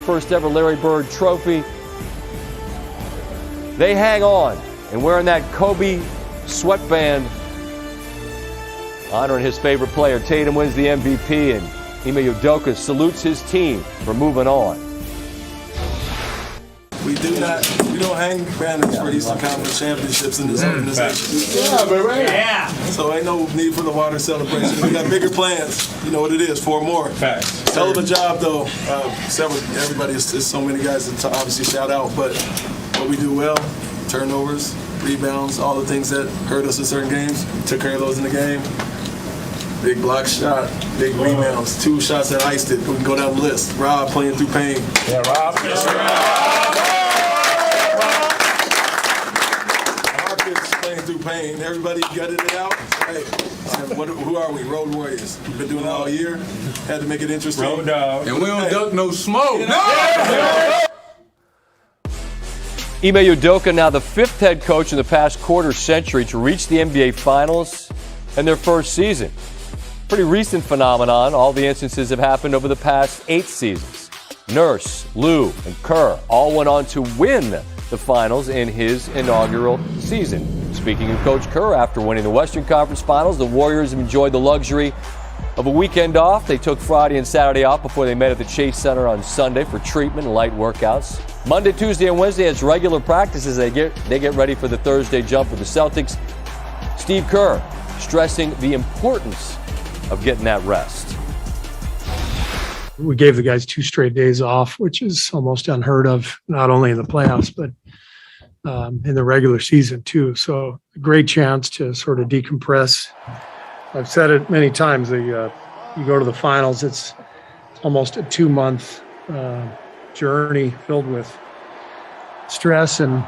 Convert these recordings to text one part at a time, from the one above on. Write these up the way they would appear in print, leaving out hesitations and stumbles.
first ever Larry Bird trophy. They hang on, and wearing that Kobe sweatband, honoring his favorite player. Tatum wins the MVP, and Ime Udoka salutes his team for moving on. We don't hang banners for Eastern Conference championships in this organization. Yeah, baby. Yeah. So ain't no need for the water celebration. We got bigger plans. You know what it is, 4 more. Facts. Hell of a job, though. Everybody, there's so many guys to obviously shout out, but what we do well, turnovers, rebounds, all the things that hurt us in certain games, took care of those in the game. Big block shot, big rebounds, 2 shots that iced it. We can go down the list. Rob playing through pain. Yeah, Rob. Yes, Rob. Marcus playing through pain. Everybody gutted it out. Hey, who are we? Road Warriors. We've been doing it all year. Had to make it interesting. Road dog. And we don't duck no smoke. Ime Udoka, now the 5th head coach in the past quarter century to reach the NBA Finals in their first season. Pretty recent phenomenon. All the instances have happened over the past 8 seasons. Nurse, Lou, and Kerr all went on to win the finals in his inaugural season. Speaking of Coach Kerr, after winning the Western Conference Finals, the Warriors have enjoyed the luxury of a weekend off. They took Friday and Saturday off before they met at the Chase Center on Sunday for treatment and light workouts. Monday, Tuesday, and Wednesday as regular practices. They get ready for the Thursday jump for the Celtics. Steve Kerr stressing the importance of getting that rest. We gave the guys 2 straight days off, which is almost unheard of, not only in the playoffs, but in the regular season too. So a great chance to sort of decompress. I've said it many times, you go to the finals, it's almost a 2-month journey filled with stress and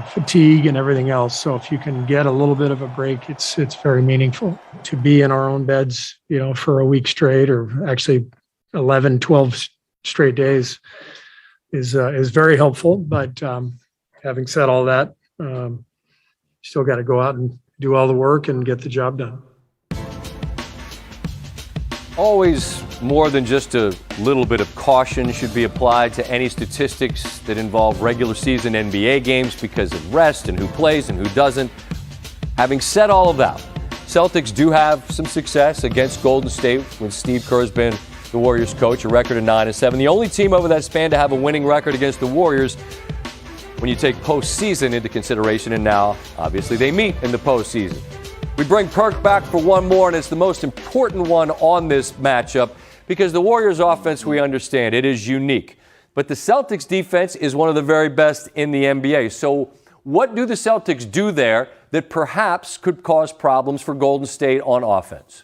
fatigue and everything else. So if you can get a little bit of a break, it's very meaningful. To be in our own beds, for a week straight, or actually 11, 12 straight days is very helpful. But having said all that, you still got to go out and do all the work and get the job done. Always more than just a little bit of caution should be applied to any statistics that involve regular season NBA games because of rest and who plays and who doesn't. Having said all of that, Celtics do have some success against Golden State when Steve Kerr has been the Warriors coach, a record of 9-7. The only team over that span to have a winning record against the Warriors when you take postseason into consideration, and now obviously they meet in the postseason. We bring Perk back for one more, and it's the most important one on this matchup because the Warriors' offense, we understand, it is unique. But the Celtics' defense is one of the very best in the NBA. So what do the Celtics do there that perhaps could cause problems for Golden State on offense?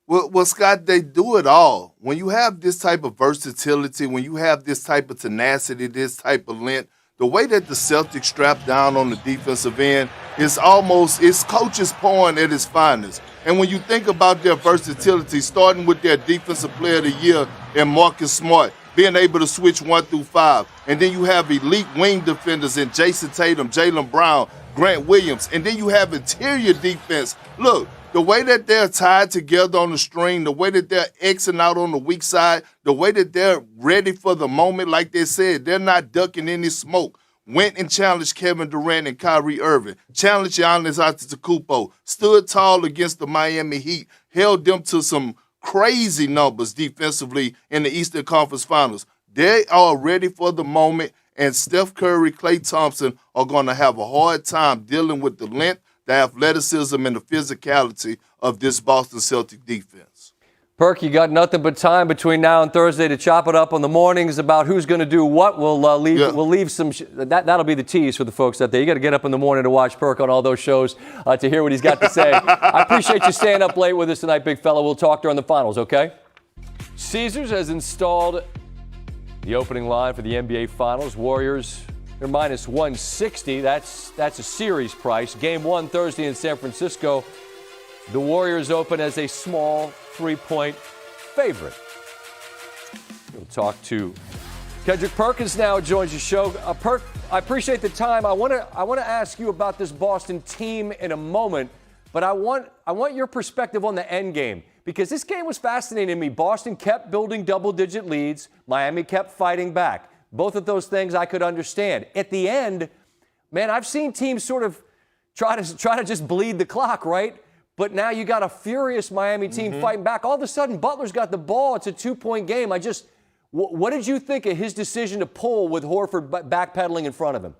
Well, Scott, they do it all. When you have this type of versatility, when you have this type of tenacity, this type of length, the way that the Celtics strap down on the defensive end is it's coach's porn at its finest. And when you think about their versatility, starting with their defensive player of the year and Marcus Smart, being able to switch 1 through 5. And then you have elite wing defenders in Jason Tatum, Jaylen Brown, Grant Williams. And then you have interior defense. Look, the way that they're tied together on the string, the way that they're Xing out on the weak side, the way that they're ready for the moment, like they said, they're not ducking any smoke. Went and challenged Kevin Durant and Kyrie Irving, challenged Giannis Antetokounmpo, stood tall against the Miami Heat, held them to some crazy numbers defensively in the Eastern Conference Finals. They are ready for the moment, and Steph Curry, Klay Thompson are going to have a hard time dealing with the length, the athleticism, and the physicality of this Boston Celtic defense. Perk, you got nothing but time between now and Thursday to chop it up on the mornings about who's going to do what. We'll leave some. That'll be the tease for the folks out there. You got to get up in the morning to watch Perk on all those shows to hear what he's got to say. I appreciate you staying up late with us tonight, big fella. We'll talk during the finals, okay? Caesars has installed the opening line for the NBA Finals. Warriors, they're minus 160. That's a series price. Game 1 Thursday in San Francisco. The Warriors open as a small 3-point favorite. We'll talk to Kendrick Perkins now, joins the show. Perk, I appreciate the time. I want to ask you about this Boston team in a moment, but I want your perspective on the end game because this game was fascinating to me. Boston kept building double-digit leads. Miami kept fighting back. Both of those things I could understand. At the end, man, I've seen teams sort of try to just bleed the clock, right? But now you got a furious Miami team fighting back. All of a sudden, Butler's got the ball. It's a 2-point game. What did you think of his decision to pull with Horford backpedaling in front of him?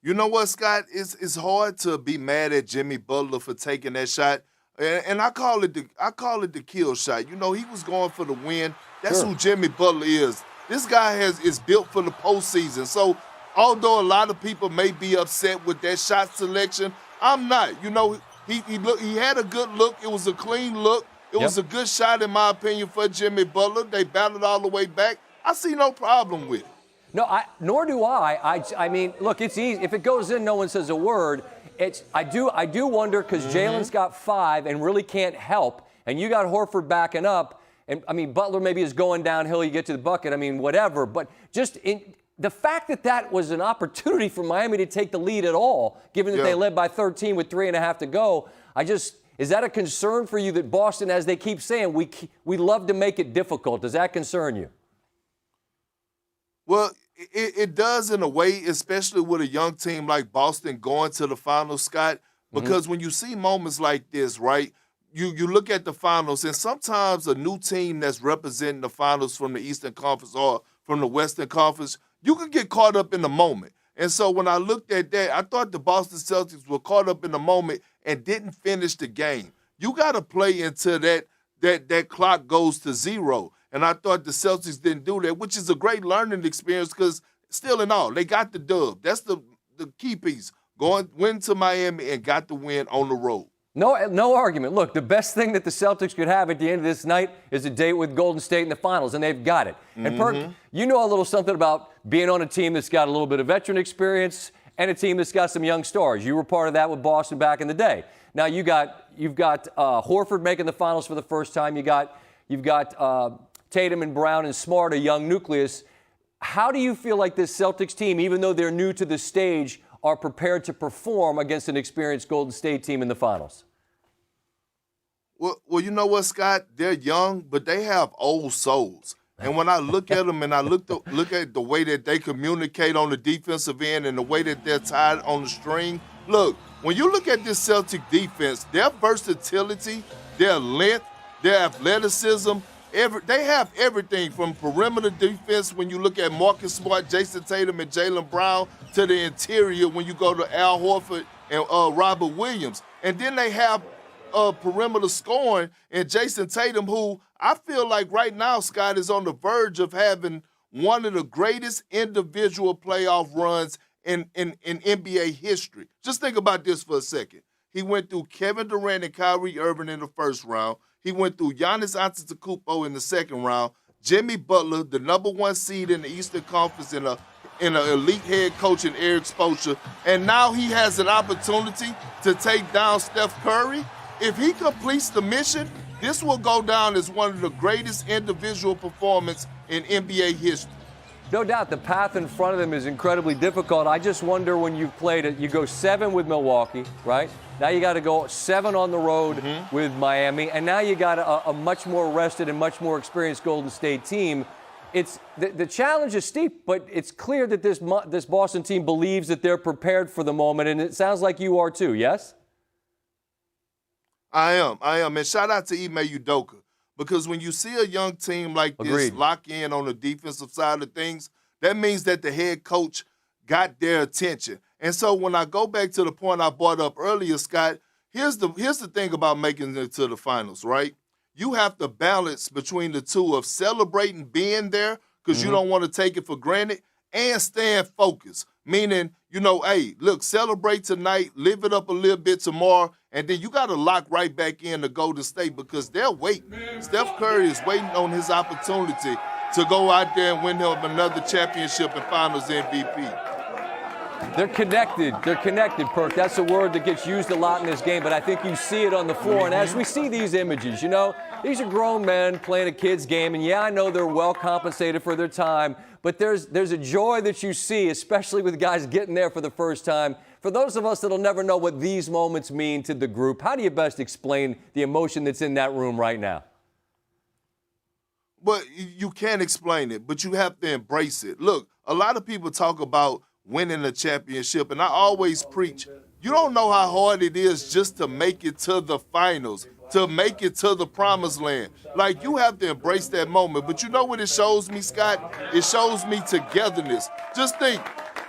You know what, Scott? It's hard to be mad at Jimmy Butler for taking that shot, and I call it the kill shot. You know, he was going for the win. That's who Jimmy Butler is. This guy is built for the postseason. So, although a lot of people may be upset with that shot selection, I'm not. You know, he had a good look. It was a clean look. It was a good shot, in my opinion, for Jimmy Butler. They battled all the way back. I see no problem with it. No, nor do I. I mean, look, it's easy. If it goes in, no one says a word. I do wonder because Jalen's got 5 and really can't help, and you got Horford backing up. And I mean, Butler maybe is going downhill. You get to the bucket. I mean, whatever. But just the fact that was an opportunity for Miami to take the lead at all, given that they led by 13 with 3.5 to go. Is that a concern for you that Boston, as they keep saying, we love to make it difficult? Does that concern you? Well, it does in a way, especially with a young team like Boston going to the finals, Scott, because when you see moments like this, right, you look at the finals, and sometimes a new team that's representing the finals from the Eastern Conference or from the Western Conference, you can get caught up in the moment. And so when I looked at that, I thought the Boston Celtics were caught up in the moment and didn't finish the game. You got to play until that clock goes to 0. And I thought the Celtics didn't do that, which is a great learning experience because still in all, they got the dub. That's the key piece. Went to Miami and got the win on the road. No argument. Look, the best thing that the Celtics could have at the end of this night is a date with Golden State in the finals, and they've got it. And Perk, you know a little something about being on a team that's got a little bit of veteran experience and a team that's got some young stars. You were part of that with Boston back in the day. Now you've got Horford making the finals for the first time. You've got Tatum and Brown and Smart, a young nucleus. How do you feel like this Celtics team, even though they're new to the stage, are prepared to perform against an experienced Golden State team in the finals? Well, you know what, Scott? They're young, but they have old souls. And when I look at them and I look at the way that they communicate on the defensive end and the way that they're tied on the string, look, when you look at this Celtic defense, their versatility, their length, their athleticism, they have everything from perimeter defense when you look at Marcus Smart, Jason Tatum, and Jaylen Brown to the interior when you go to Al Horford and Robert Williams. And then they have perimeter scoring and Jason Tatum, who I feel like right now, Scott, is on the verge of having one of the greatest individual playoff runs in NBA history. Just think about this for a second. He went through Kevin Durant and Kyrie Irving in the first round. He went through Giannis Antetokounmpo in the second round. Jimmy Butler, the number 1 seed in the Eastern Conference, in an elite head coach in Eric Spoelstra. And now he has an opportunity to take down Steph Curry. If he completes the mission, this will go down as one of the greatest individual performances in NBA history. No doubt the path in front of them is incredibly difficult. I just wonder when you've played it, you go 7 with Milwaukee, right? Now you got to go 7 on the road with Miami, and now you got a much more rested and much more experienced Golden State team. It's the challenge is steep, but it's clear that this Boston team believes that they're prepared for the moment, and it sounds like you are too, yes? I am. And shout out to Ime Udoka. Because when you see a young team like this lock in on the defensive side of things, that means that the head coach got their attention. And so when I go back to the point I brought up earlier, Scott, here's the thing about making it to the finals, right? You have to balance between the two of celebrating being there because you don't want to take it for granted and staying focused. Meaning, hey, look, celebrate tonight, live it up a little bit tomorrow, and then you got to lock right back in to Golden State because they're waiting. Steph Curry is waiting on his opportunity to go out there and win him another championship and finals MVP. They're connected. They're connected, Perk. That's a word that gets used a lot in this game, but I think you see it on the floor. And as we see these images, these are grown men playing a kid's game, and yeah, I know they're well compensated for their time, but there's a joy that you see, especially with guys getting there for the first time. For those of us that'll never know what these moments mean to the group, how do you best explain the emotion that's in that room right now? But you can't explain it, but you have to embrace it. Look, a lot of people talk about winning a championship, and I always preach, you don't know how hard it is just to make it to the finals, to make it to the promised land. Like, you have to embrace that moment. But you know what it shows me, Scott? It shows me togetherness. Just think,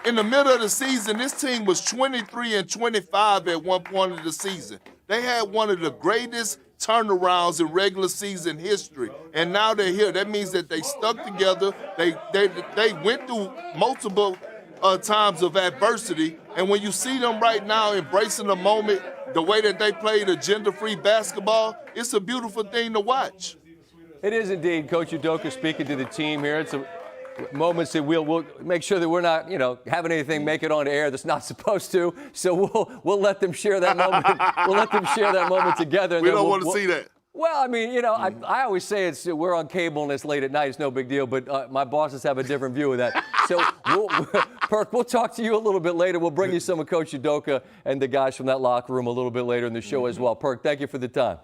in the middle of the season, this team was 23-25 at one point of the season. They had one of the greatest turnarounds in regular season history, and now they're here. That means that they stuck together. They went through multiple times of adversity, and when you see them right now embracing the moment, the way that they played agenda-free basketball, it's a beautiful thing to watch. It is indeed. Coach Udoka speaking to the team here. It's moments that we'll make sure that we're not, having anything make it on air that's not supposed to. So we'll let them share that moment. We'll let them share that moment together. And we don't want to see that. Well, I mean, I always say we're on cable and it's late at night. It's no big deal. But my bosses have a different view of that. So, Perk, we'll talk to you a little bit later. We'll bring you some of Coach Udoka and the guys from that locker room a little bit later in the show as well. Perk, thank you for the time.